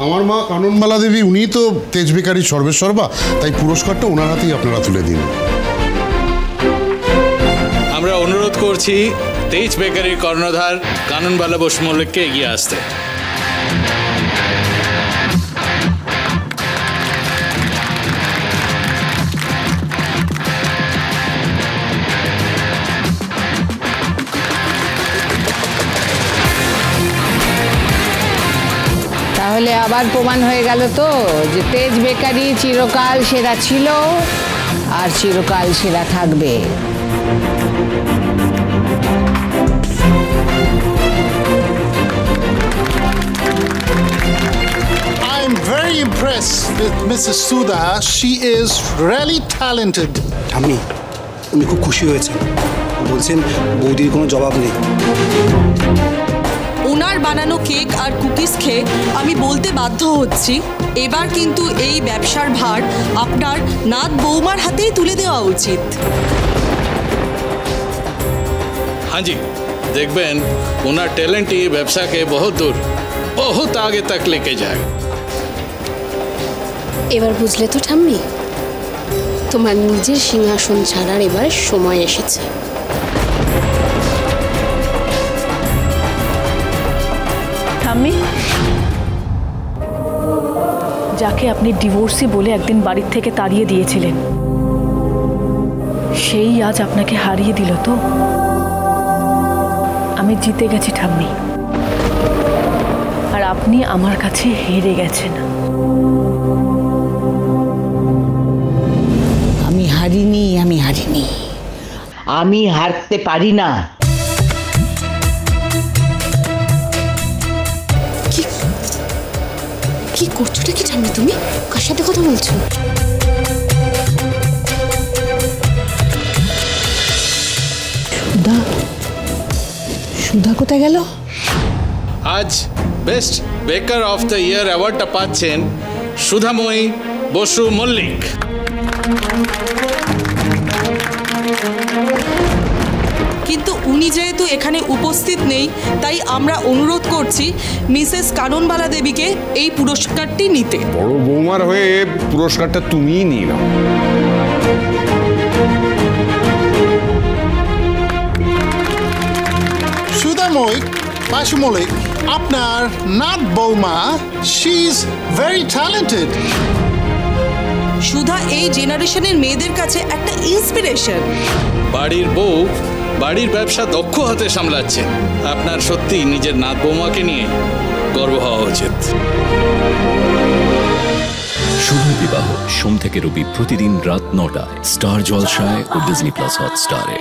আমার মা কাননবালা দেবী, উনি তো তেজ বেকারির সর্বেসর্বা, তাই পুরস্কারটা ওনার হাতেই আপনারা তুলে দিন। আমরা অনুরোধ করছি তেজ বেকারির কর্ণধার কাননবালা বোস মল্লিককে এগিয়ে আসতে। তাহলে আবার প্রমাণ হয়ে গেল তো যে তেজ বেকারি চিরকাল সেরা ছিল আর চিরকাল সেরা থাকবে। I'm very impressed with Mrs. Sudha. She is really talented. ঠাম্মি, উনি খুব খুশি হয়েছেন, বলছেন বৌদির কোনো জবাব নেই। ওনার বানানো কেক আর কুকিজ খেয়ে আমি বলতে বাধ্য হচ্ছি, এবার কিন্তু এই ব্যবসার ভার আপনার নাত বৌমার হাতেই তুলে দেওয়া উচিত। हाँ जी, দেখবেন ওনার ট্যালেন্টই ব্যবসাকে বহুত আগে তক লেকে যায়। এবার বুঝলে তো ঠাম্মি, তোমার নিজের সিংহাসন ছাড়ার এবার সময় এসেছে। ঠাম্মি, যাকে আপনি ডিভোর্সি বলে একদিন বাড়ির থেকে তাড়িয়ে দিয়েছিলেন, সেই আজ আপনাকে হারিয়ে দিল তো। আমি জিতে গেছি ঠাম্মি, আর আপনি আমার কাছে হেরে গেছেন। আমি হারিনি, আমি হারতে পারি না। কি করছোটা কি ঠাম্মি? তুমি কার সাথে কথা বলছো? সুধা কোথায় গেল? আজ বেস্ট বেকার অফ দ্য ইয়ার অ্যাওয়ার্ডটা পাচ্ছেন সুধাময়ী বসু মল্লিক। কিন্তু উনি যেহেতু এখানে উপস্থিত নেই, তাই আমরা অনুরোধ করছি মিসেস কাননবালা দেবীকে এই পুরস্কারটি নিতে। বড় বৌমার হয়ে পুরস্কারটা তুমিই নিয়ে নাও। Sudha Malik, আপনার নাত বৌমা, she is very talented. সুধা এই জেনারেশনের মেয়েদের কাছে একটা ইন্সপিরেশন। বাড়ির বউ বাড়ির ব্যবসা দক্ষ হাতে সামলাচ্ছেন। আপনার সত্যি নিজের নাত বৌমাকে নিয়ে গর্ব হওয়া উচিত। শুভ বিবাহ সোম থেকে রবি প্রতিদিন রাত ৯টায় স্টার জলসায় ও ডিজনি প্লাস হটস্টারে।